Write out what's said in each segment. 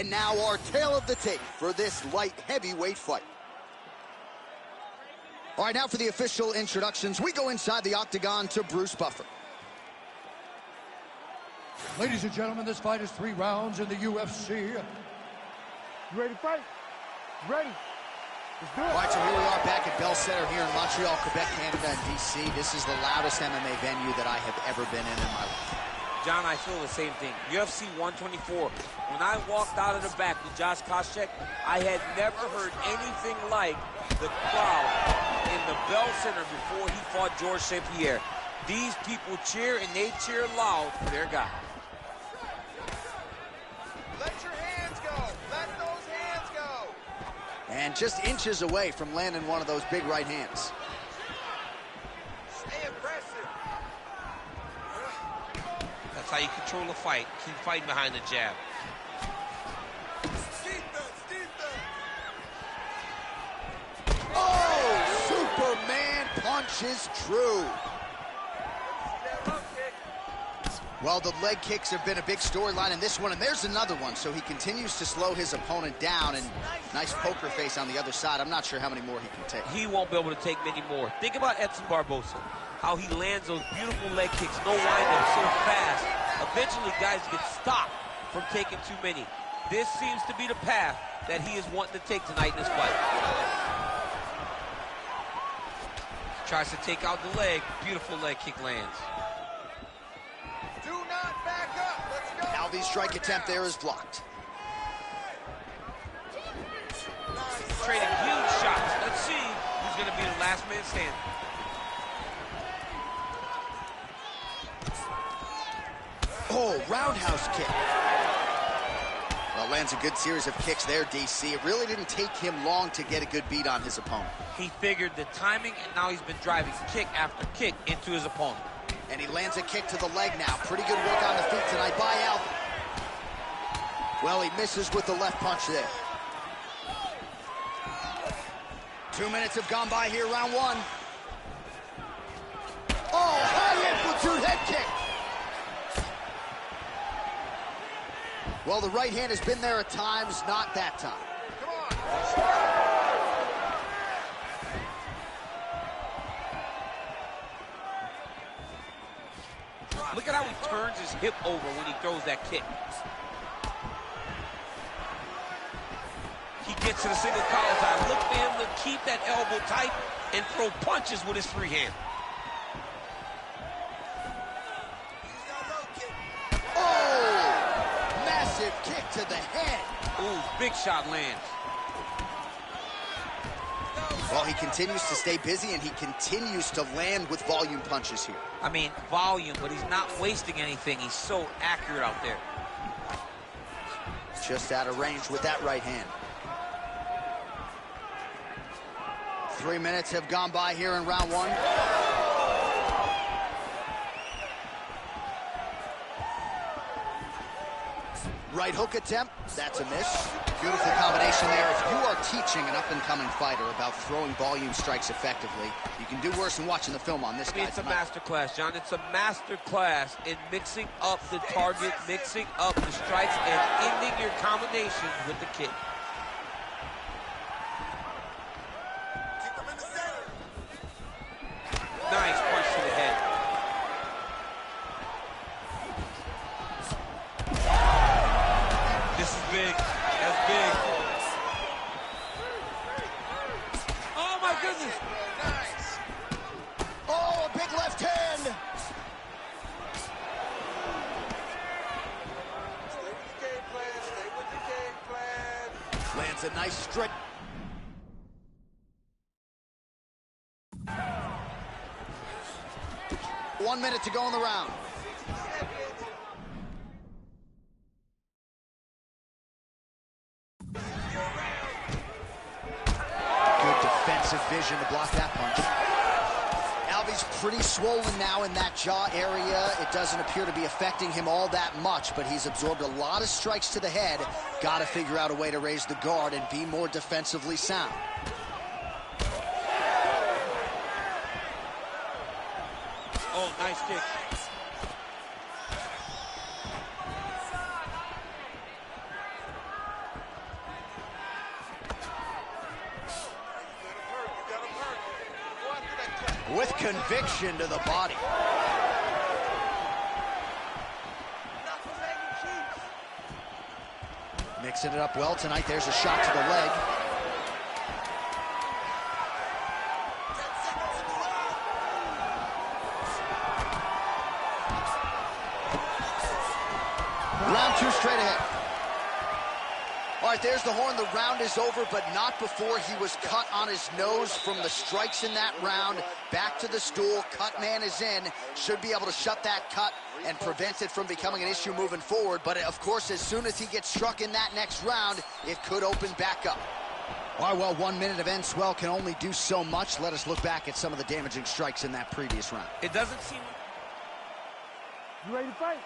And now our tale of the tape for this light heavyweight fight. All right, now for the official introductions, we go inside the octagon to Bruce Buffer. Ladies and gentlemen, this fight is 3 rounds in the UFC. You ready to fight? Ready. Let's do it. All right, so here we are back at Bell Center here in Montreal, Quebec, Canada, and DC. This is the loudest MMA venue that I have ever been in my life. John, I feel the same thing. UFC 124. When I walked out of the back with Josh Koscheck, I had never heard anything like the crowd in the Bell Center before he fought George St. Pierre. These people cheer, and they cheer loud for their guy. Let your hands go. Let those hands go. And just inches away from landing one of those big right hands. Stay aggressive. That's how you control the fight. Keep fighting behind the jab. Oh, Superman punch is true. Well, the leg kicks have been a big storyline in this one, and there's another one. So he continues to slow his opponent down, and nice poker face on the other side. I'm not sure how many more he can take. He won't be able to take many more. Think about Edson Barbosa, how he lands those beautiful leg kicks, no wind-up, so fast. Eventually, guys get stopped from taking too many. This seems to be the path that he is wanting to take tonight in this fight. Tries to take out the leg. Beautiful leg kick lands. Do not back up. Let's go. Now the strike attempt there is blocked. Trading huge shots. Let's see who's going to be the last man standing. Oh, roundhouse kick. Well, lands a good series of kicks there, DC. It really didn't take him long to get a good beat on his opponent. He figured the timing, and now he's been driving kick after kick into his opponent. And he lands a kick to the leg now. Pretty good work on the feet tonight by Alvin. Well, he misses with the left punch there. 2 minutes have gone by here, round 1. Oh, high amplitude head kick. Well, the right hand has been there at times, not that time. Come on. Look at how he turns his hip over when he throws that kick. He gets to the single collar side. Look for him to keep that elbow tight and throw punches with his free hand. Kick to the head. Ooh, big shot lands. Well, he continues to stay busy, and he continues to land with volume punches here. I mean, volume, but he's not wasting anything. He's so accurate out there. Just out of range with that right hand. 3 minutes have gone by here in round 1. Right hook attempt, that's a miss. Beautiful combination there. If you are teaching an up-and-coming fighter about throwing volume strikes effectively, you can do worse than watching the film on this guy It's a tonight. master class, John. It's a master class in mixing up the target, mixing up the strikes, and ending your combination with the kick. Keep them in the center. Nice punch to the head. This is big. That's big. Oh, my goodness. Nice. Oh, a big left hand. Stay with the game plan. Stay with the game plan. Lands a nice straight. One minute to go in the round. Good defensive vision to block that punch. Alvy's pretty swollen now in that jaw area. It doesn't appear to be affecting him all that much, but he's absorbed a lot of strikes to the head. Got to figure out a way to raise the guard and be more defensively sound. Oh, nice kick. with conviction to the body. Mixing it up well tonight. There's a shot to the leg. Round 2 straight ahead. All right, there's the horn. The round is over, but not before he was cut on his nose from the strikes in that round. Back to the stool. Cut man is in. Should be able to shut that cut and prevent it from becoming an issue moving forward. But, of course, as soon as he gets struck in that next round, it could open back up. All right, well, 1 minute of end swell can only do so much. Let us look back at some of the damaging strikes in that previous round. It doesn't seem... You ready to fight?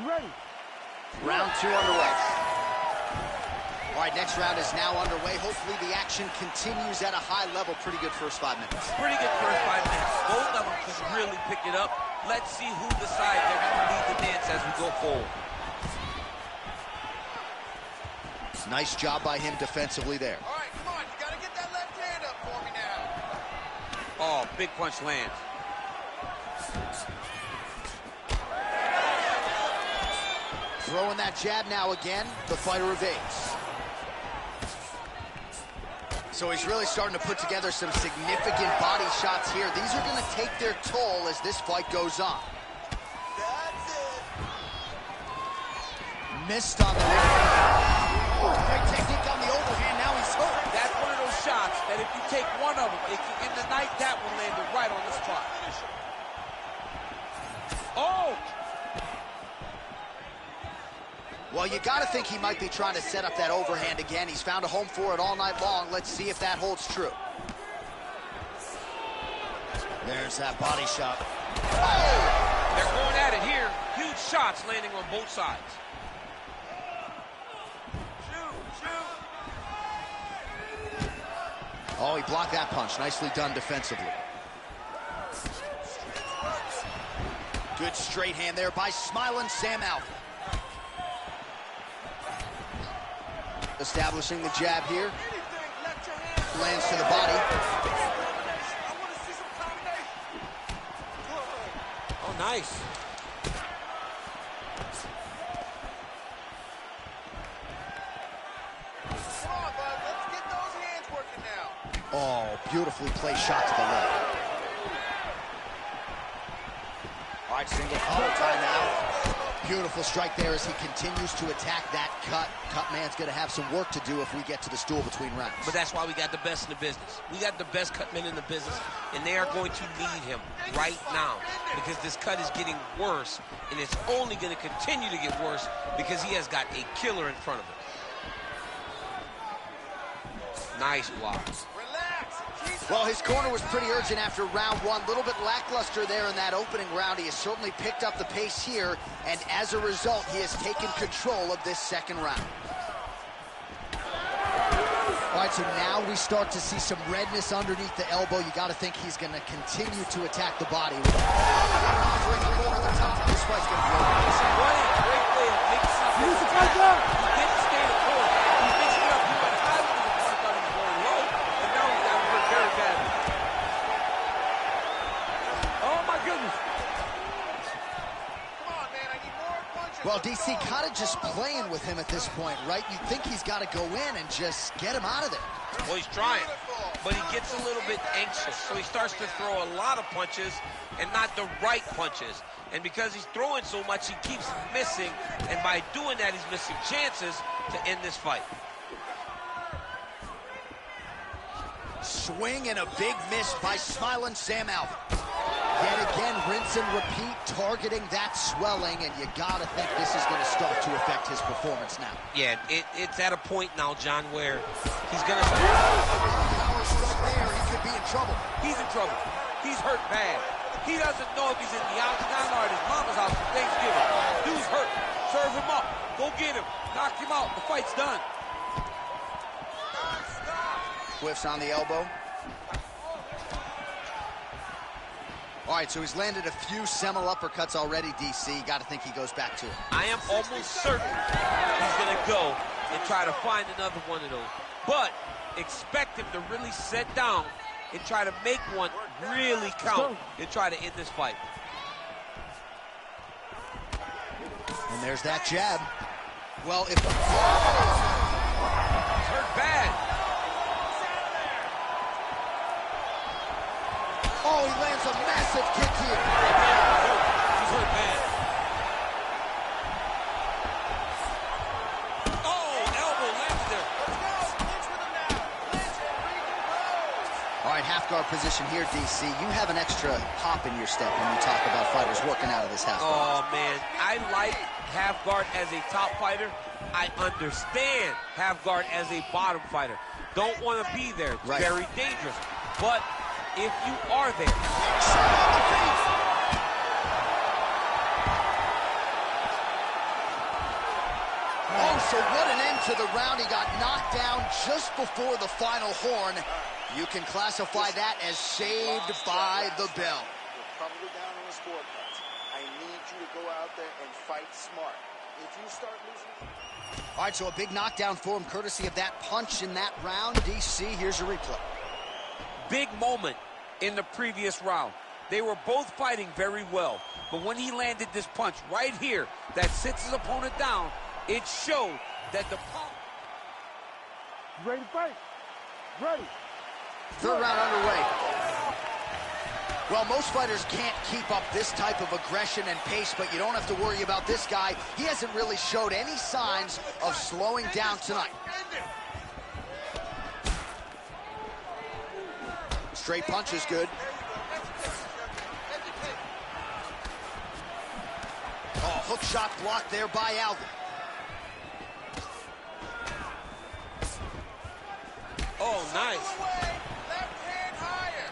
You ready? Round 2 underway. All right, next round is now underway. Hopefully the action continues at a high level. Pretty good first 5 minutes. Pretty good first 5 minutes. Both of them can really pick it up. Let's see who decides they're going to lead the dance as we go forward. Nice job by him defensively there. All right, come on. You got to get that left hand up for me now. Oh, big punch lands. Throwing that jab now again. The fighter evades. So he's really starting to put together some significant body shots here. These are going to take their toll as this fight goes on. That's it. Missed on the overhand. Great technique on the overhand. Now he's hurt. That's one of those shots that if you take one of them, it can end the night. That one landed right on the spot. Oh! Well, you got to think he might be trying to set up that overhand again. He's found a home for it all night long. Let's see if that holds true. There's that body shot. Oh! They're going at it here. Huge shots landing on both sides. Oh, he blocked that punch. Nicely done defensively. Good straight hand there by smiling Sam Alvey. Establishing the jab here. Lands to the body. Oh, nice. Come on, bud. Let's get those hands working now. Oh, beautifully placed shot to the leg. All right, single tie now. Beautiful strike there as he continues to attack that cut. Cut man's going to have some work to do if we get to the stool between rounds. But that's why we got the best in the business. We got the best cut men in the business, and they are going to need him right now because this cut is getting worse, and it's only going to continue to get worse because he has got a killer in front of him. Nice blocks. Well, his corner was pretty urgent after round 1. A little bit lackluster there in that opening round. He has certainly picked up the pace here, and as a result, he has taken control of this second round. All right, so now we start to see some redness underneath the elbow. You got to think he's going to continue to attack the body. Offering up over the top. This fight's going to be over. Great way of mixing up. He didn't stay the court. He mixed it up. He went high with the punch, thought he was going low, and now he's got hurt very badly. Oh, my goodness. Come on, man. I need more punches. Well, DC kind of just playing with him at this point, right? You'd think he's got to go in and just get him out of there. Well, he's trying, but he gets a little bit anxious, so he starts to throw a lot of punches and not the right punches. And because he's throwing so much, he keeps missing, and by doing that, he's missing chances to end this fight. Swing and a big miss by smiling Sam Alvey. Yet again, rinse and repeat, targeting that swelling, and you gotta think this is gonna start to affect his performance now. Yeah, it's at a point now, John, where he's gonna... Power stroke there, he could be in trouble. He's in trouble. He's hurt bad. He doesn't know if he's in the octagon or at his mama's house for Thanksgiving. Dude's hurt. Serve him up. Go get him. Knock him out. The fight's done. Whiffs on the elbow. All right, so he's landed a few seminal uppercuts already, DC. Got to think he goes back to it. I am almost certain he's going to go and try to find another one of those. But expect him to really set down and try to make one really count and try to end this fight. And there's that jab. Well, if... He's hurt bad. Oh, he lands a massive kick here. He's hurt bad. Oh, elbow landed there. All right, half guard position here, DC. You have an extra hop in your step when you talk about fighters working out of this half guard. Oh, man. I like half guard as a top fighter. I understand half guard as a bottom fighter. Don't want to be there. It's very dangerous. But if you are there. Oh, so what an end to the round. He got knocked down just before the final horn. You can classify that as saved by the bell. You're probably down on the scorecards. I need you to go out there and fight smart. If you start losing... All right, so a big knockdown for him, courtesy of that punch in that round. DC, here's your replay. Big moment in the previous round. They were both fighting very well, but when he landed this punch right here that sits his opponent down, it showed that the punch... You ready to fight? Ready. Third round underway. Well, most fighters can't keep up this type of aggression and pace, but you don't have to worry about this guy. He hasn't really showed any signs of slowing down tonight. Straight punch is good. Oh, hook shot blocked there by Alvin. Oh, nice. Left hand higher.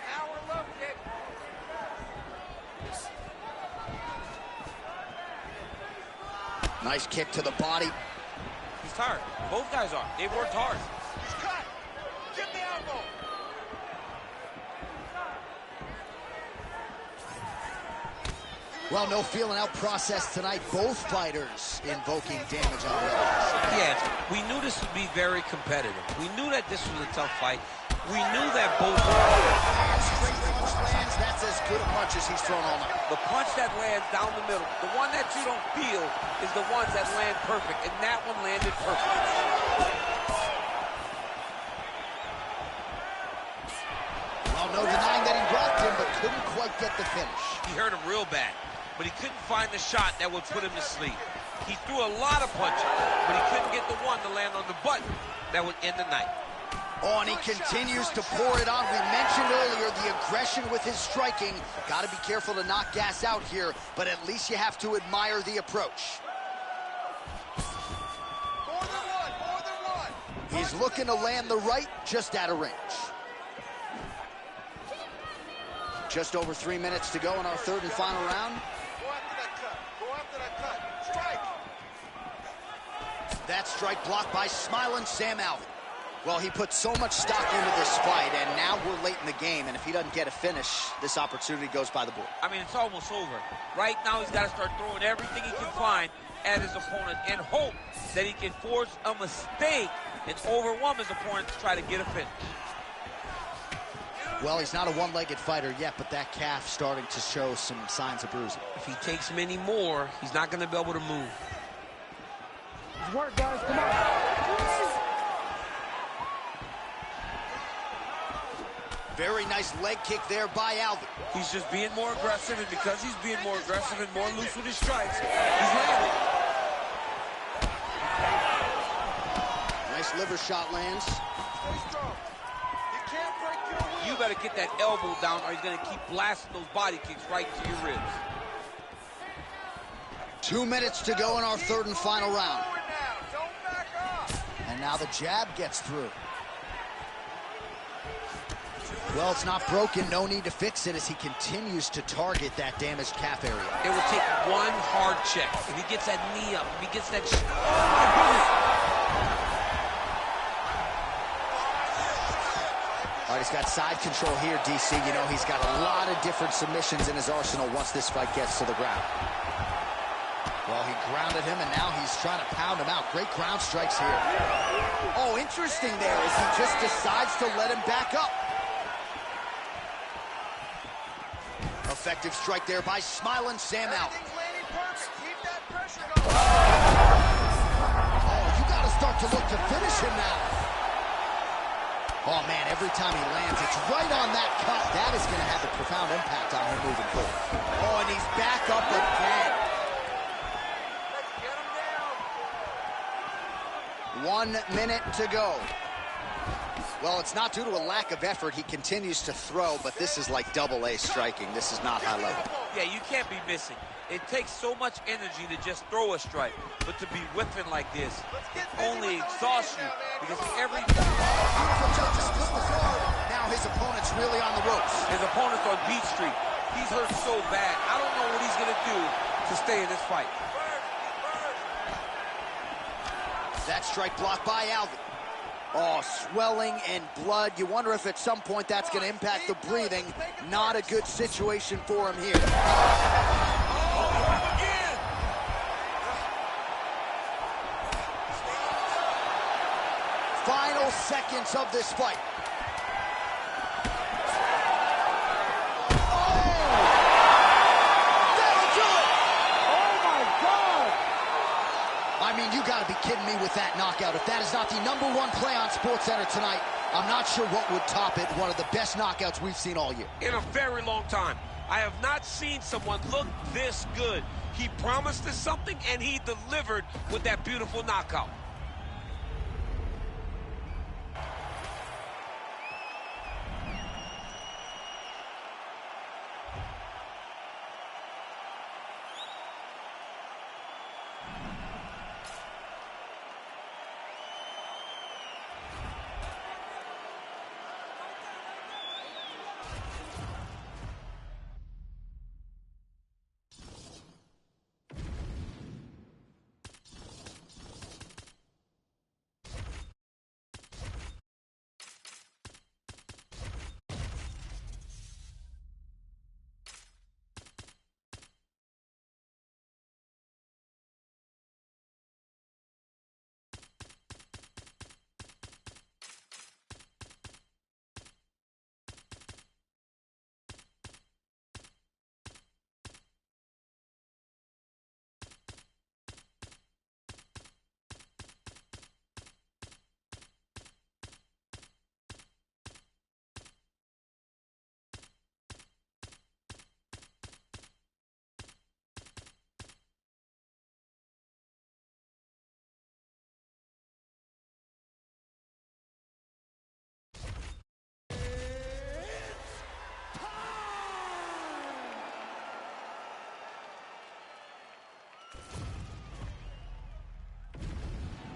Now we're left kick. Nice kick to the body. He's tired. Both guys are. They've worked hard. He's cut. Get the elbow. Well, no feeling out process tonight. Both fighters invoking damage on the others. Yeah, we knew this would be very competitive. We knew that this was a tough fight. We knew that both... Straight punch lands. That's as good a punch as he's thrown all night. The punch that lands down the middle, the one that you don't feel is the ones that land perfect, and that one landed perfect. Well, no denying that he rocked him, but couldn't quite get the finish. He hurt him real bad, but he couldn't find the shot that would put him to sleep. He threw a lot of punches, but he couldn't get the one to land on the button that would end the night. Oh, and he continues to pour it on. We mentioned earlier the aggression with his striking. Got to be careful to knock gas out here, but at least you have to admire the approach. More than one. He's looking to land the right, just out of range. Just over 3 minutes to go in our third and final round. Go after that cut. Go after that cut. Strike. That strike blocked by smiling Sam Alvin. Well, he put so much stock into this fight, and now we're late in the game, and if he doesn't get a finish, this opportunity goes by the board. I mean, it's almost over. Right now, he's got to start throwing everything he can find at his opponent and hope that he can force a mistake and overwhelm his opponent to try to get a finish. Well, he's not a one-legged fighter yet, but that calf starting to show some signs of bruising. If he takes many more, he's not going to be able to move. Good work, guys. Come on. Very nice leg kick there by Alvin. He's just being more aggressive, and because he's being more aggressive and more loose with his strikes, he's landing. Nice liver shot lands. Stay strong. You can't break your will. You better get that elbow down, or he's going to keep blasting those body kicks right to your ribs. 2 minutes to go in our third and final round. Forward now. Don't back up. And now the jab gets through. Well, it's not broken. No need to fix it as he continues to target that damaged calf area. It will take one hard check. If he gets that knee up, if he gets that... All right, he's got side control here, DC. You know, he's got a lot of different submissions in his arsenal once this fight gets to the ground. Well, he grounded him, and now he's trying to pound him out. Great ground strikes here. Oh, interesting there as he just decides to let him back up. Effective strike there by Smiling Sam out. Oh, you got to start to look to finish him now. Oh, man, every time he lands, it's right on that cut. That is going to have a profound impact on him moving forward. Oh, and he's back up again. 1 minute to go. Well, it's not due to a lack of effort. He continues to throw, but this is like double-A striking. This is not high level. Yeah, you can't be missing. It takes so much energy to just throw a strike, but to be whiffing like this only exhausts you because every... Beautiful job to split the guard. Now his opponent's really on the ropes. His opponent's on beat street. He's hurt so bad. I don't know what he's going to do to stay in this fight. That strike blocked by Alvin. Oh, swelling and blood. You wonder if at some point that's going to impact the breathing. Not a good situation for him here. Final seconds of this fight. I mean, you got to be kidding me with that knockout. If that is not the #1 play on SportsCenter tonight, I'm not sure what would top it. One of the best knockouts we've seen all year. In a very long time. I have not seen someone look this good. He promised us something, and he delivered with that beautiful knockout.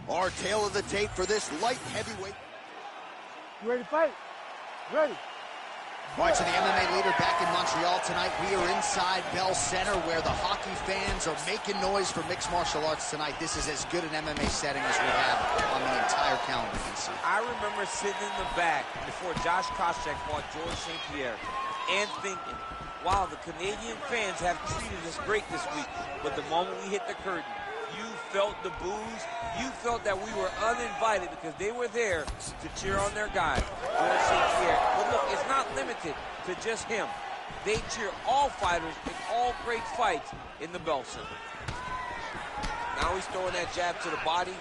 Our tale of the tape for this light heavyweight. You ready to fight? Ready. All right, so the MMA leader back in Montreal tonight. We are inside Bell Center where the hockey fans are making noise for mixed martial arts tonight. This is as good an MMA setting as we have on the entire calendar, DC. I remember sitting in the back before Josh Koscheck fought George St. Pierre and thinking, wow, the Canadian fans have treated us great this week. But the moment we hit the curtain, you felt the boos. You felt that we were uninvited because they were there to cheer on their guy, George St. Pierre. But look, it's not limited to just him. They cheer all fighters in all great fights in the Bell Center. Now he's throwing that jab to the body.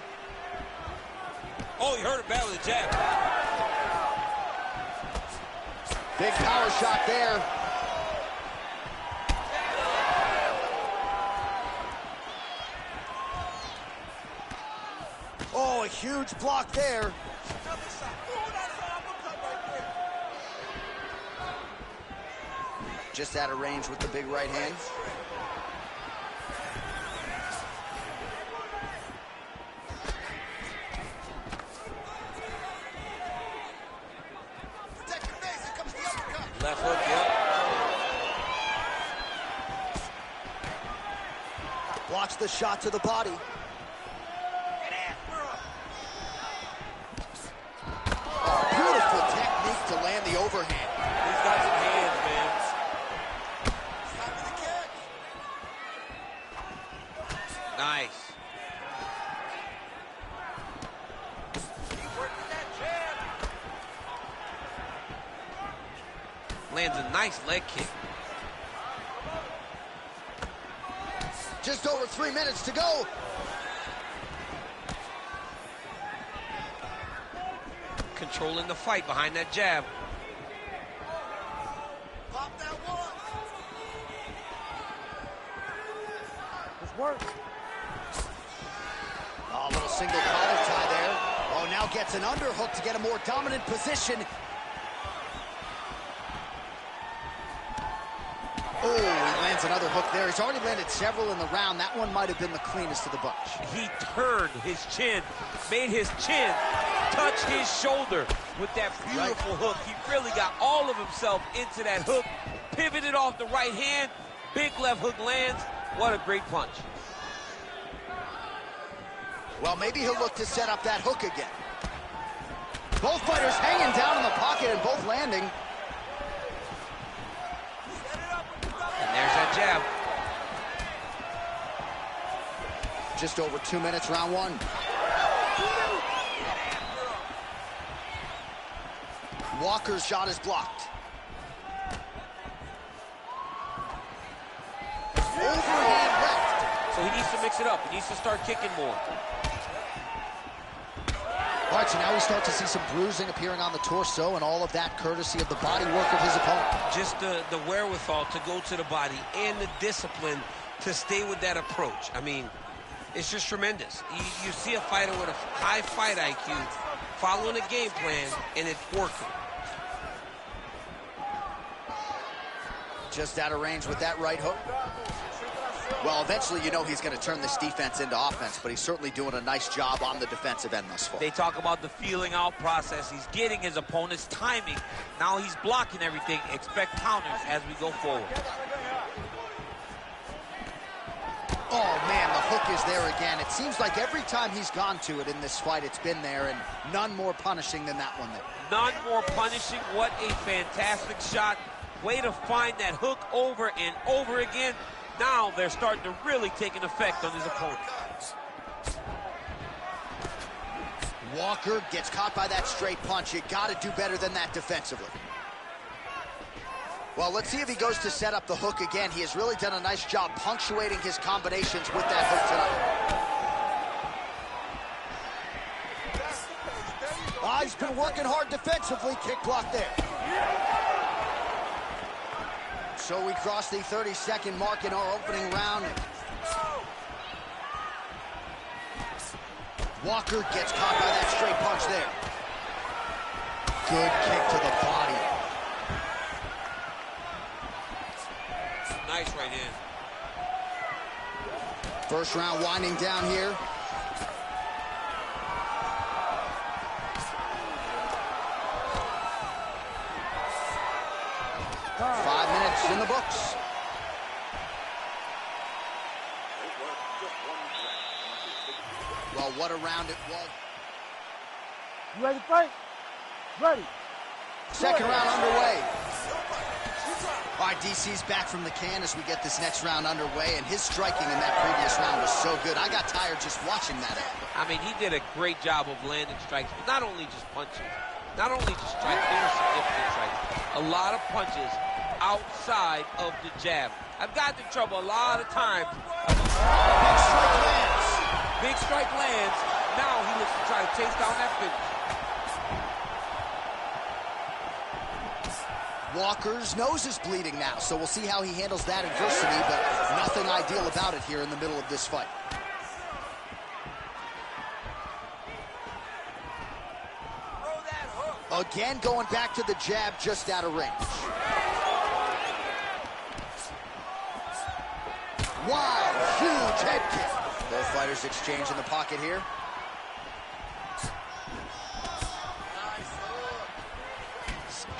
Oh, he hurt a bad with the jab. Big power shot there. Oh, a huge block there. Just out of range with the big right hand. Left hook, yep. Blocks the shot to the body. Beautiful technique to land the overhand. He's got some hands, man. Nice. Lands a nice leg kick. Just over 3 minutes to go. Controlling the fight behind that jab. Pop that one. It's work. Oh, a little single collar tie there. Oh, now gets an underhook to get a more dominant position. Oh, he lands another hook there. He's already landed several in the round. That one might have been the cleanest of the bunch. He turned his chin, made his chin touch his shoulder with that beautiful hook. He really got all of himself into that hook, pivoted off the right hand, big left hook lands. What a great punch. Well, maybe he'll look to set up that hook again. Both fighters hanging down in the pocket and both landing. And there's that jab. Just over 2 minutes, round one. Walker's shot is blocked. Overhand left. So he needs to mix it up. He needs to start kicking more. All right, so now we start to see some bruising appearing on the torso, and all of that courtesy of the body work of his opponent. Just the wherewithal to go to the body and the discipline to stay with that approach. I mean, it's just tremendous. You see a fighter with a high fight IQ following a game plan, and it's working. Just out of range with that right hook. Well, eventually you know he's going to turn this defense into offense, but he's certainly doing a nice job on the defensive end thus far. They talk about the feeling out process. He's getting his opponent's timing. Now he's blocking everything. Expect counters as we go forward. Oh, man, the hook is there again. It seems like every time he's gone to it in this fight, it's been there, and none more punishing than that one there. None more punishing. What a fantastic shot. Way to find that hook over and over again. Now they're starting to really take an effect on his opponent. Walker gets caught by that straight punch. You got to do better than that defensively. Well, let's see if he goes to set up the hook again. He has really done a nice job punctuating his combinations with that hook tonight. He's been working hard defensively. Kick block there. So we cross the 30-second mark in our opening round. Walker gets caught by that straight punch there. Good kick to the body. Nice right hand. First round winding down here. In the books. Well, what a round it was. You ready to fight? Ready. Second round underway. All right, DC's back from the can as we get this next round underway, and his striking in that previous round was so good. I got tired just watching that happen. I mean, he did a great job of landing strikes, but not only just punching, not only just striking, they were significant strikes. A lot of punches outside of the jab. I've gotten in trouble a lot of times. Big strike lands. Big strike lands. Now he looks to try to chase down that finish. Walker's nose is bleeding now, so we'll see how he handles that adversity, but nothing ideal about it here in the middle of this fight. Again, going back to the jab, just out of range. Wow, huge head kick. Both fighters exchange in the pocket here.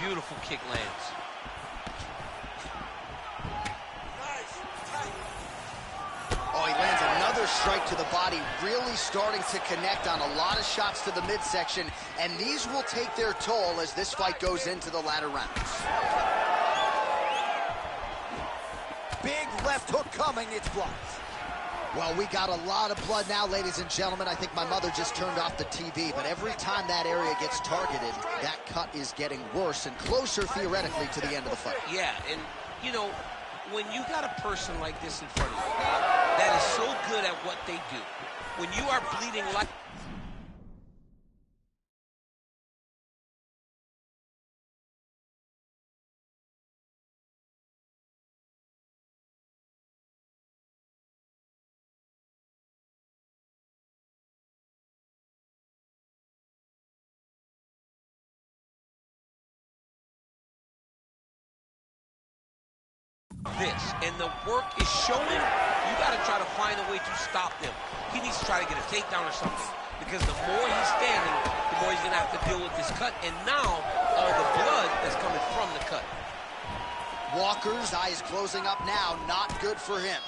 Beautiful kick lands. Oh, he lands another strike to the body, really starting to connect on a lot of shots to the midsection, and these will take their toll as this fight goes into the latter rounds. Big left hook coming, it's blocked. Well, we got a lot of blood now, ladies and gentlemen. I think my mother just turned off the TV, but every time that area gets targeted, that cut is getting worse and closer, theoretically, to the end of the fight. Yeah, and, you know, when you got a person like this in front of you that is so good at what they do, when you are bleeding like... this, and the work is showing. You got to try to find a way to stop them. He needs to try to get a takedown or something, because the more he's standing, the more he's going to have to deal with this cut, and now all the blood that's coming from the cut. Walker's eyes closing up now, not good for him.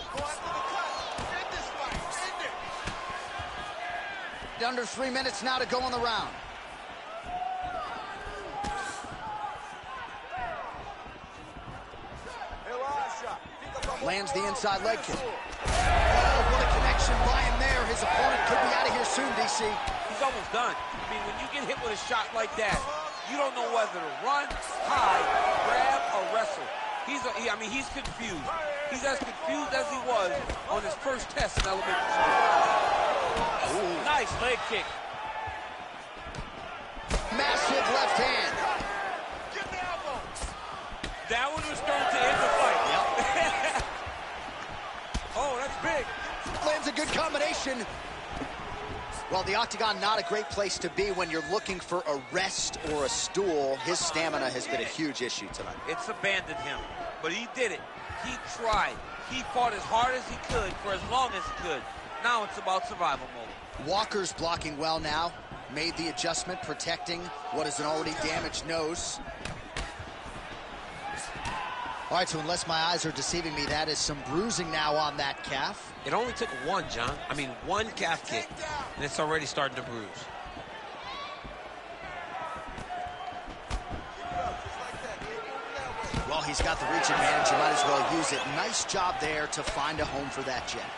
Under 3 minutes now to go in the round. Lands the inside leg kick. Oh, what a connection by him there. His opponent could be out of here soon, DC. He's almost done. I mean, when you get hit with a shot like that, you don't know whether to run, hide, grab, or wrestle. He's confused. He's as confused as he was on his first test in elementary school. Ooh. Nice leg kick. Massive left hand. That one was thrown to end the fight. Yep. Oh, that's big. Lands a good combination. Well, the octagon, not a great place to be when you're looking for a rest or a stool. His stamina has been a huge issue tonight. It's abandoned him, but he did it. He tried. He fought as hard as he could for as long as he could. Now it's about survival mode. Walker's blocking well now. Made the adjustment, protecting what is an already damaged nose. All right, so unless my eyes are deceiving me, that is some bruising now on that calf. It only took one, John. I mean, one calf kick, and it's already starting to bruise. Well, he's got the reach advantage. You might as well use it. Nice job there to find a home for that jab.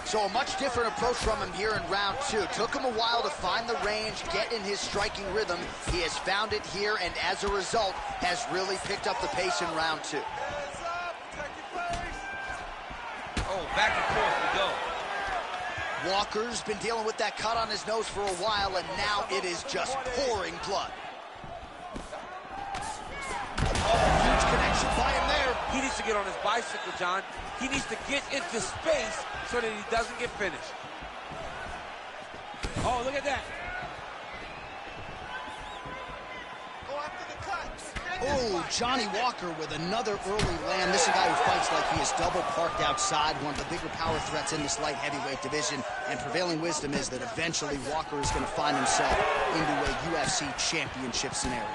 So a much different approach from him here in round two. Took him a while to find the range, get in his striking rhythm. He has found it here, and as a result, has really picked up the pace in round two. Oh, back and forth we go. Walker's been dealing with that cut on his nose for a while, and now it is just pouring blood. Oh, huge connection by him there. He needs to get on his bicycle, John. He needs to get into space so that he doesn't get finished. Oh, look at that. Oh, Johnny Walker with another early land. This is a guy who fights like he is double parked outside, one of the bigger power threats in this light heavyweight division. And prevailing wisdom is that eventually Walker is going to find himself into a UFC championship scenario.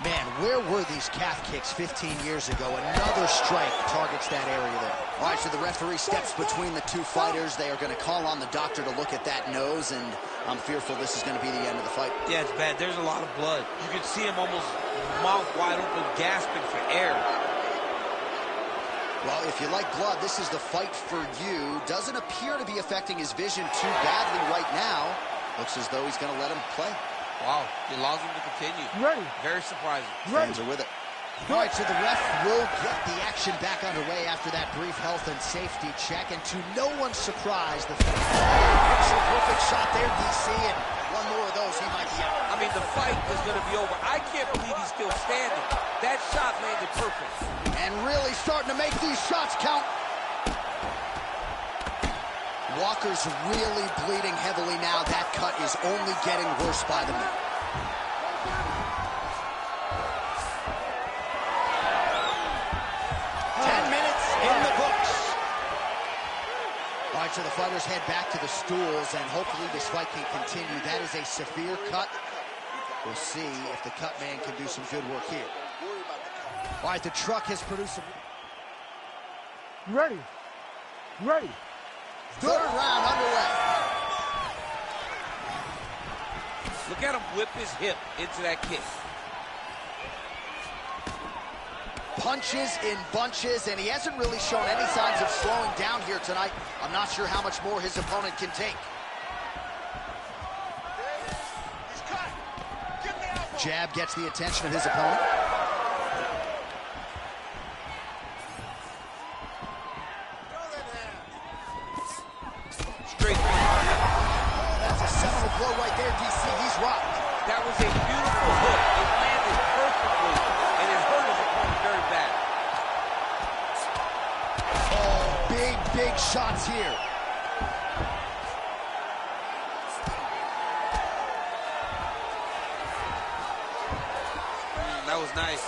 Man, where were these calf kicks 15 years ago? Another strike targets that area there. All right, so the referee steps between the two fighters. They are going to call on the doctor to look at that nose, and I'm fearful this is going to be the end of the fight. Yeah, it's bad. There's a lot of blood. You can see him almost mouth wide open, gasping for air. Well, if you like blood, this is the fight for you. Doesn't appear to be affecting his vision too badly right now. Looks as though he's going to let him play. Wow, he allows him to continue. Ready. Very surprising. Fans are with it. All right, so the ref will get the action back underway after that brief health and safety check. And to no one's surprise, the picture-perfect shot there, DC, and one more of those, he might be out. I mean, the fight is going to be over. I can't believe he's still standing. That shot landed perfect. And really starting to make these shots count. Walker's really bleeding heavily now. That cut is only getting worse by the minute. In the books. All right, so the fighters head back to the stools, and hopefully this fight can continue. That is a severe cut. We'll see if the cut man can do some good work here. All right, the truck has produced some... Ready. Ready. Third round underway. Look at him whip his hip into that kick. punches in bunches, and he hasn't really shown any signs of slowing down here tonight. I'm not sure how much more his opponent can take. Jab gets the attention of his opponent. Straight. That's a seminal blow right there, DC. He's rocked. That was a beautiful hook. It landed perfectly, and it hurt his opponent very bad. Oh, big shots here. That was nice.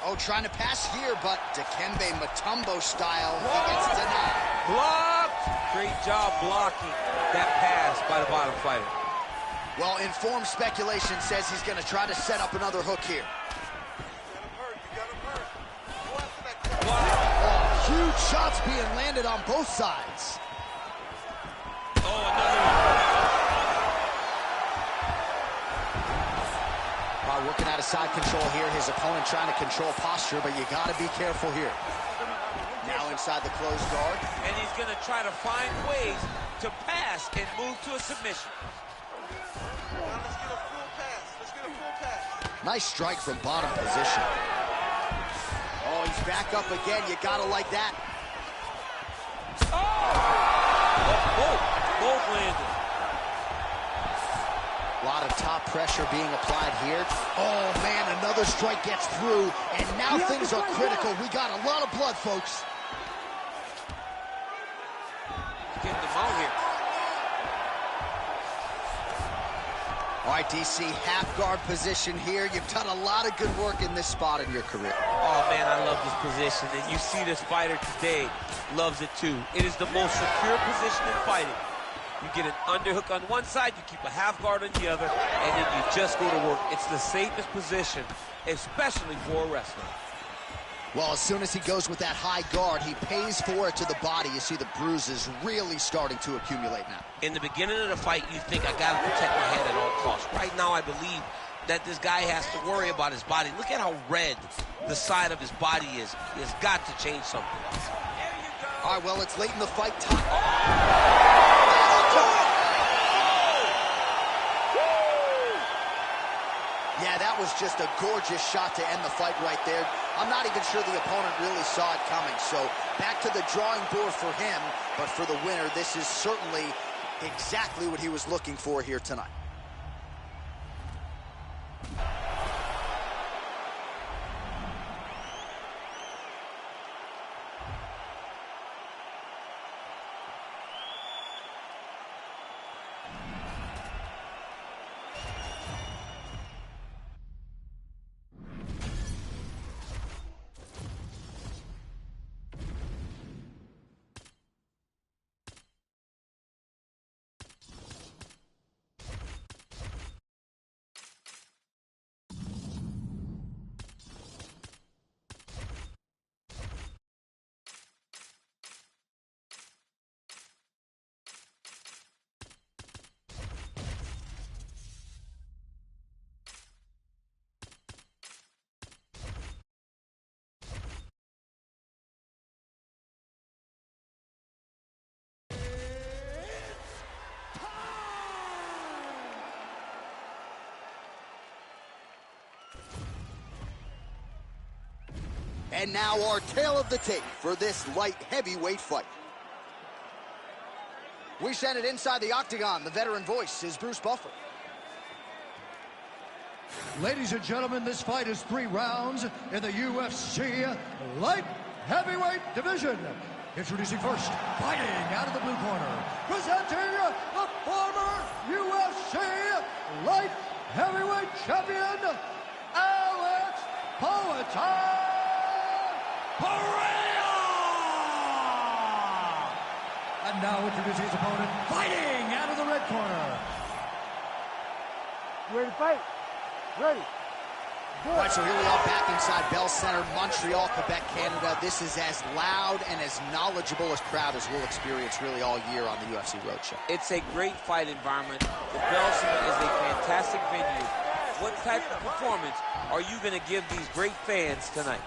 Oh, trying to pass here, but Dikembe Mutombo style, he gets denied. Blocked. Great job blocking that pass by the bottom fighter. Well, informed speculation says he's going to try to set up another hook here. Oh, huge shots being landed on both sides. Oh, another one. Wow, working out of side control here. His opponent trying to control posture, but you got to be careful here. Now inside the closed guard. And he's going to try to find ways to pass and move to a submission. Let's get a full pass. Let's get a full pass. Nice strike from bottom position. Oh, he's back up again. You got to like that. Both landed. A lot of top pressure being applied here. Oh, man, another strike gets through, and now things are critical. We got a lot of blood, folks. Getting them out here. All right, DC, half guard position here. You've done a lot of good work in this spot in your career. Oh, man, I love this position. And you see this fighter today loves it, too. It is the most secure position in fighting. You get an underhook on one side, you keep a half guard on the other, and then you just go to work. It's the safest position, especially for a wrestler. Well, as soon as he goes with that high guard, he pays for it to the body. You see the bruises really starting to accumulate now. In the beginning of the fight, you think, I got to protect my head at all costs. Right now, I believe that this guy has to worry about his body. Look at how red the side of his body is. He has got to change something. All right, well, it's late in the fight time. Yeah, that was just a gorgeous shot to end the fight right there. I'm not even sure the opponent really saw it coming. So back to the drawing board for him. But for the winner, this is certainly exactly what he was looking for here tonight. And now our tale of the tape for this light heavyweight fight. We send it inside the octagon. The veteran voice is Bruce Buffer. Ladies and gentlemen, this fight is 3 rounds in the UFC light heavyweight division. Introducing first, fighting out of the blue corner, presenting the former UFC light heavyweight champion, Alex Poatan Pereira! And now introducing his opponent, fighting out of the red corner. You ready to fight? Ready. All right, so here we are back inside Bell Center, Montreal, Quebec, Canada. This is as loud and as knowledgeable a crowd as we'll experience really all year on the UFC Roadshow. It's a great fight environment. The Bell Center is a fantastic venue What type of performance are you going to give these great fans tonight?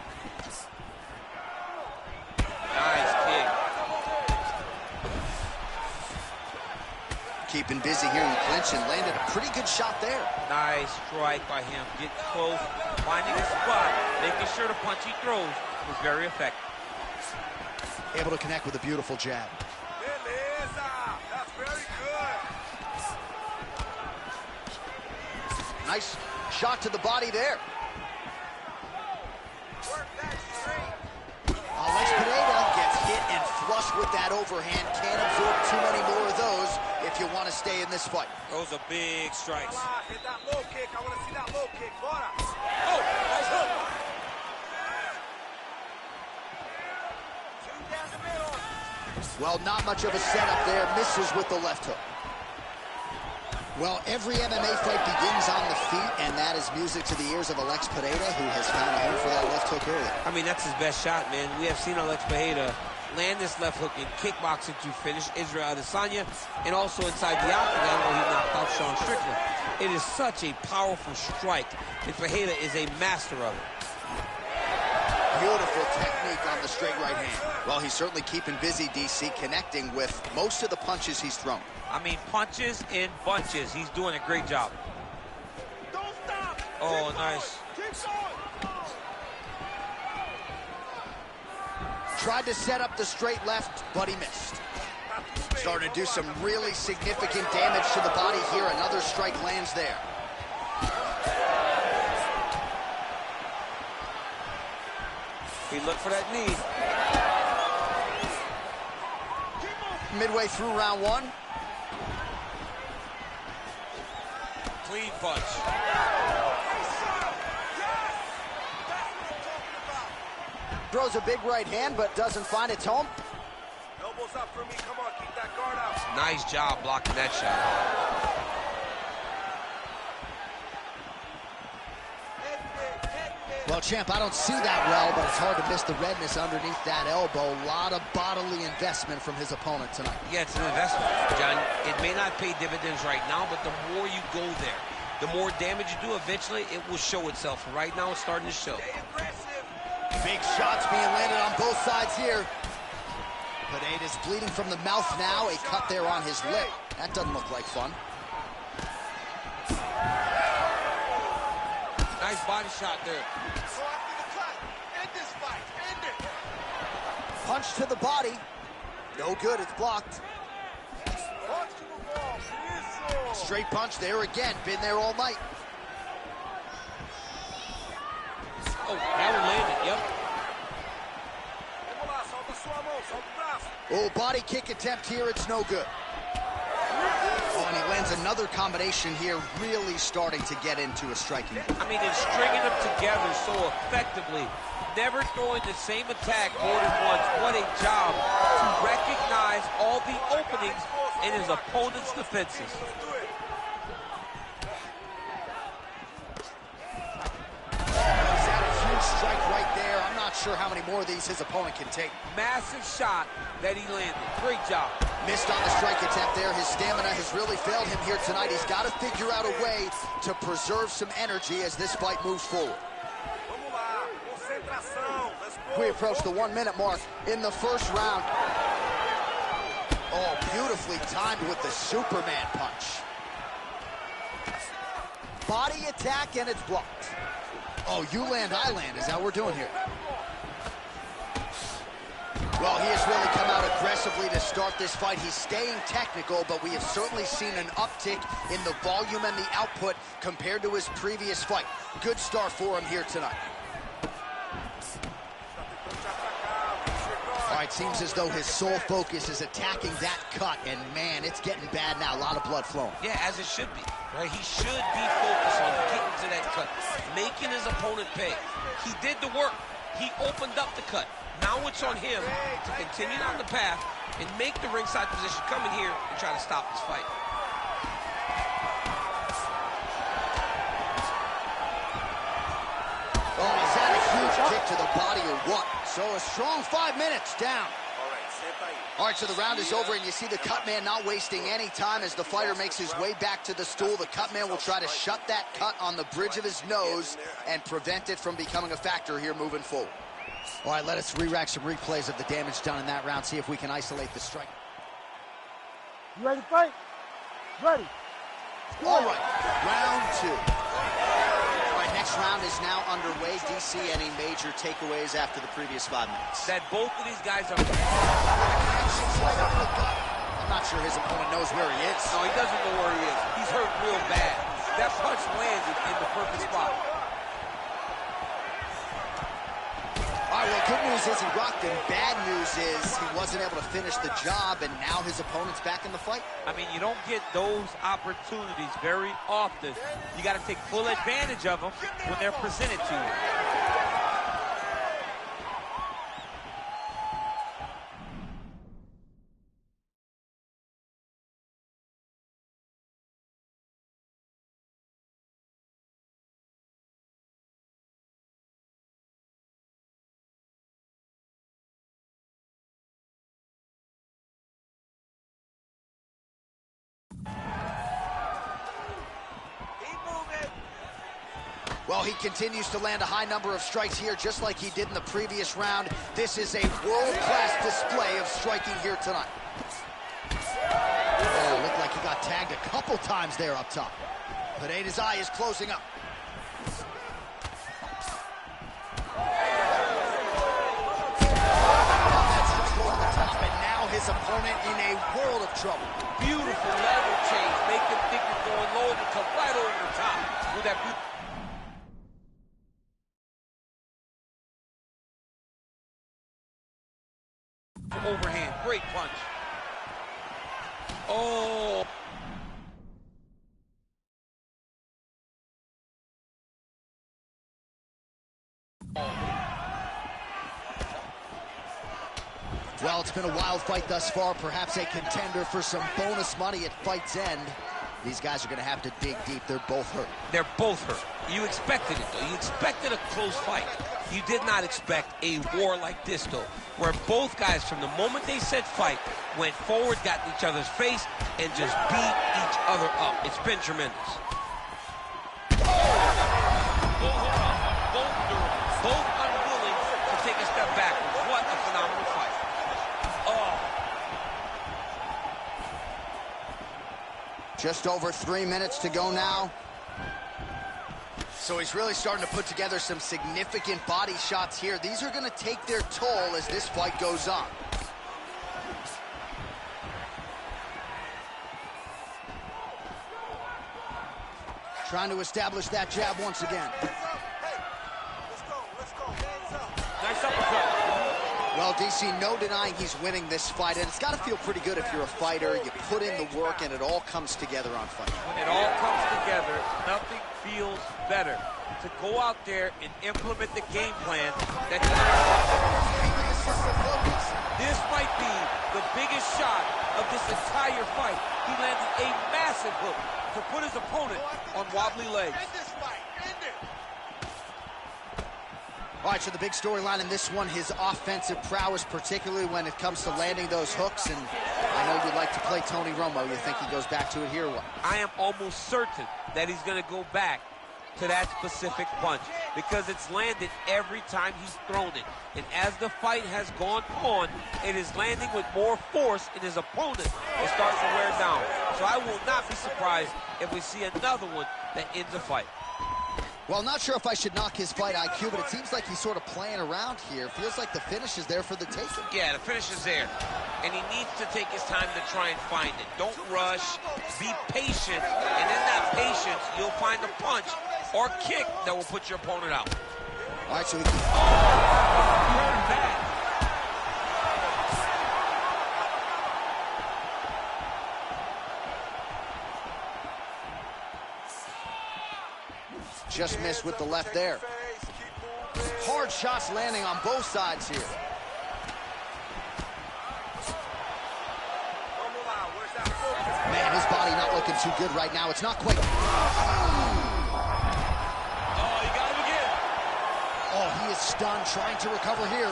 Nice kick. Keeping busy here in the clinch and landed a pretty good shot there. Nice strike by him. Getting close, finding a spot, making sure the punch he throws was very effective. Able to connect with a beautiful jab. Beleza! That's very good. Nice shot to the body there. Work that straight. Alex Pereira gets hit and flush with that overhand. Can't absorb too many more of those if you want to stay in this fight. Those are big strikes. Come on, hit that low kick. I want to see that low kick. Bora. Oh, nice hook. Two down the middle. Well, not much of a setup there. Misses with the left hook. Well, every MMA fight begins on the feet, and that is music to the ears of Alex Pereira, who has found a home for that left hook earlier. I mean, that's his best shot, man. We have seen Alex Pereira land this left hook in kickboxing to finish Israel Adesanya, and also inside the octagon where he knocked out Sean Strickland. It is such a powerful strike, and Pereira is a master of it. Beautiful technique on the straight right hand. Well, he's certainly keeping busy, DC, connecting with most of the punches he's thrown. I mean, punches in bunches. He's doing a great job. Don't stop. Oh, Keep nice. going. Keep going. Tried to set up the straight left, but he missed. Starting to do some really significant damage to the body here. Another strike lands there. He looked for that knee. Midway through round one. Clean punch. Throws a big right hand, but doesn't find its home. Elbows up for me. Come on, keep that guard out. Nice job blocking that shot. Well, champ, I don't see that well, but it's hard to miss the redness underneath that elbow. A lot of bodily investment from his opponent tonight. Yeah, it's an investment, John. It may not pay dividends right now, but the more you go there, the more damage you do, eventually it will show itself. Right now, it's starting to show. Stay aggressive. Big shots being landed on both sides here. Pereira's bleeding from the mouth now. A cut there on his lip. That doesn't look like fun. Nice body shot there. Go after the cut. End this fight. End it. Punch to the body. No good. It's blocked. Punch to the wall. Isso. Straight punch there again. Been there all night. Oh, that one landed, yep. Vamos lá, solta sua mão, solta o braço. Oh, body kick attempt here. It's no good. Oh, and he lands another combination here, really starting to get into a striking. I mean, it's stringing them together so effectively. Never throwing the same attack more than once. What a job to recognize all the openings in his opponent's defenses. He's had a huge strike right there. I'm not sure how many more of these his opponent can take. Massive shot that he landed. Great job. Missed on the strike attempt there. His stamina has really failed him here tonight. He's got to figure out a way to preserve some energy as this fight moves forward. Vamos lá, concentração. Let's go. We approach the 1 minute mark in the first round. Oh, beautifully timed with the Superman punch. Body attack, and it's blocked. Oh, you land, I land. Is that what we're doing here? Well, he has really come out aggressively to start this fight. He's staying technical, but we have certainly seen an uptick in the volume and the output compared to his previous fight. Good start for him here tonight. All right, seems as though his sole focus is attacking that cut, and man, it's getting bad now. A lot of blood flowing. Yeah, as it should be, right? He should be focused on getting to that cut, making his opponent pay. He did the work. He opened up the cut. Now it's on him to continue down the path and make the ringside position, come in here and try to stop this fight. Oh, is that a huge kick to the body or what? So a strong 5 minutes down. All right, All right, so the round is over, and you see the cut man not wasting any time as the fighter makes his way back to the stool. The cut man will try to shut that cut on the bridge of his nose and prevent it from becoming a factor here moving forward. All right, let us re-rack some replays of the damage done in that round, see if we can isolate the strike. You ready to fight? Ready. All right, round two. All right, next round is now underway. DC, any major takeaways after the previous 5 minutes? That both of these guys are... I'm not sure his opponent knows where he is. No, he doesn't know where he is. He's hurt real bad. That punch landed in the perfect spot. All right, well, good news is he rocked him. Bad news is he wasn't able to finish the job, and now his opponent's back in the fight. I mean, you don't get those opportunities very often. You got to take full advantage of them when they're presented to you. Well, he continues to land a high number of strikes here, just like he did in the previous round. This is a world-class display of striking here tonight. Oh, looked like he got tagged a couple times there up top. Pineda's eye is closing up. That's just over the top, and now his opponent in a world of trouble. Beautiful level change. Make them think you're going low and come right over the top with that beautiful... overhand, great punch. Oh. Well, it's been a wild fight thus far, perhaps a contender for some bonus money at fight's end. These guys are going to have to dig deep. They're both hurt. They're both hurt. You expected it, though. You expected a close fight. You did not expect a war like this, though, where both guys, from the moment they said fight, went forward, got in each other's face, and just beat each other up. It's been tremendous. Both unwilling to take a step backwards. What a phenomenal fight. Oh. Just over 3 minutes to go now. So he's really starting to put together some significant body shots here. These are going to take their toll as this fight goes on. Trying to establish that jab once again. Nice uppercut. Well, DC, no denying he's winning this fight, and it's got to feel pretty good if you're a fighter. You put in the work, and it all comes together on fight. When it all comes together, nothing feels better to go out there and implement the game plan that this might be the biggest shot of this entire fight. He landed a massive hook to put his opponent on wobbly legs. All right, so the big storyline in this one, his offensive prowess, particularly when it comes to landing those hooks. And I know you'd like to play Tony Romo. You think he goes back to it here or what? I am almost certain that he's going to go back to that specific punch because it's landed every time he's thrown it. And as the fight has gone on, it is landing with more force in his opponent. It starts to wear down. So I will not be surprised if we see another one that ends the fight. Well, not sure if I should knock his fight IQ, but it seems like he's sort of playing around here. Feels like the finish is there for the taking. Yeah, the finish is there. And he needs to take his time to try and find it. Don't rush. Be patient. And in that patience, you'll find a punch or kick that will put your opponent out. All right, so he can... You heard him bad. Just missed with the left there. Hard shots landing on both sides here. Man, his body not looking too good right now. It's not quite... Oh, you got him again. Oh, he is stunned, trying to recover here.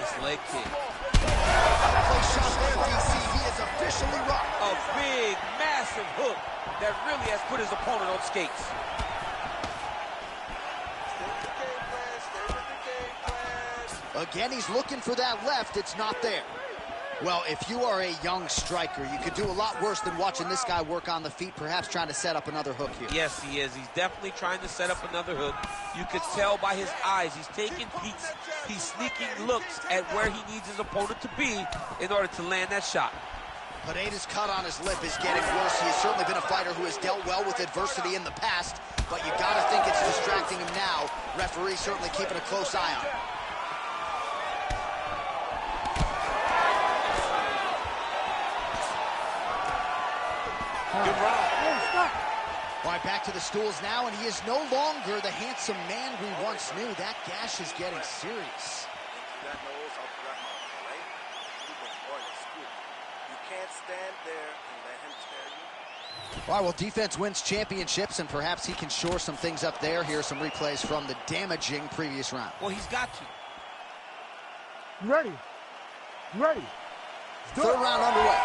Nice leg kick. Place shot there, DC. He is officially rocked. A big, massive hook that really has put his opponent on skates. Stay with the game plan. Stay with the game plan. Again, he's looking for that left. It's not there. Well, if you are a young striker, you could do a lot worse than watching this guy work on the feet, perhaps trying to set up another hook here. Yes, he is. He's definitely trying to set up another hook. You could tell by his eyes. He's taking peeks. He's sneaking looks at where he needs his opponent to be in order to land that shot. Pineda's cut on his lip is getting worse. He has certainly been a fighter who has dealt well with adversity in the past, but you got to think it's distracting him now. Referee certainly keeping a close eye on him. Good round. All right, back to the stools now, and he is no longer the handsome man we once knew. That gash is getting serious. Into that nose, out to that mouth, right? You've been gorgeous. Good. You can't stand there and let him tear you. All right, well, defense wins championships, and perhaps he can shore some things up there. Here are some replays from the damaging previous round. Well, he's got to. You ready? You ready? Third round underway.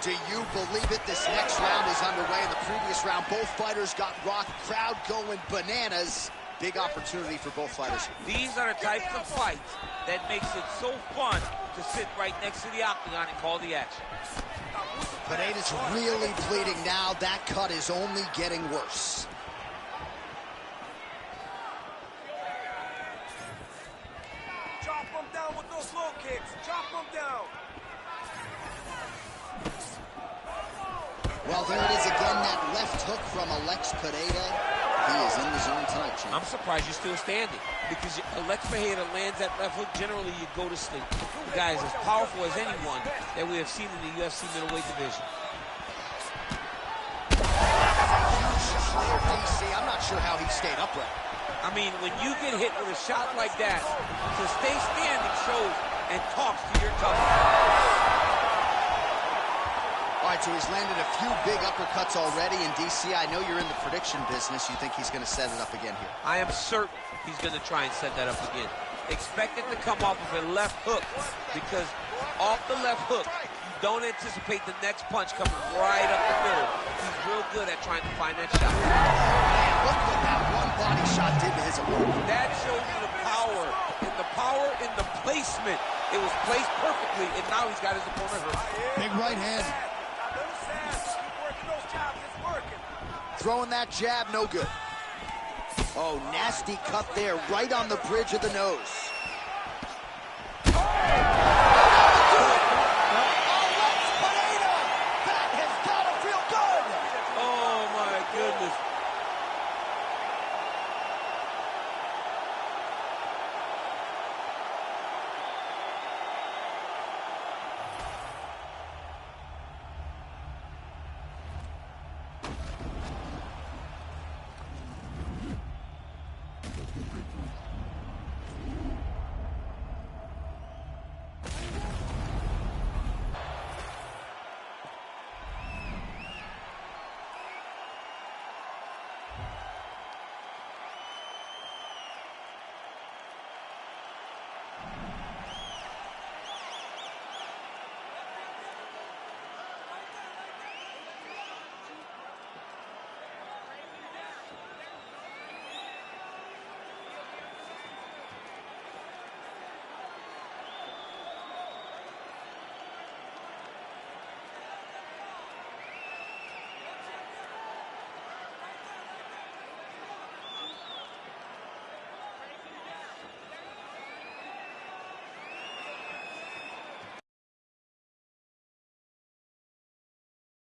Do you believe it? This next round is underway. In the previous round, both fighters got rocked. Crowd going bananas. Big opportunity for both fighters. These are the types of fights that makes it so fun to sit right next to the octagon and call the action. Pineda's really bleeding now. That cut is only getting worse. Chop him down with those low kicks. Chop him down. Well, there it is again, that left hook from Alex Pineda. He is in the zone tonight, champ. I'm surprised you're still standing because Alex Pineda lands that left hook. Generally, you go to sleep. The guy is as powerful as anyone that we have seen in the UFC middleweight division. DC, I'm not sure how he stayed upright. I mean, when you get hit with a shot like that, to stay standing shows and talks to your toughness. All right, so he's landed a few big uppercuts already. In DC, I know you're in the prediction business. You think he's going to set it up again here? I am certain he's going to try and set that up again. Expect it to come off of a left hook because off the left hook, you don't anticipate the next punch coming right up the middle. He's real good at trying to find that shot. Man, look what that one body shot did to his opponent. That shows you the power in the placement. It was placed perfectly, and now he's got his opponent hurt. Big right hand. Throwing that jab, no good. Oh, nasty cut there, right on the bridge of the nose.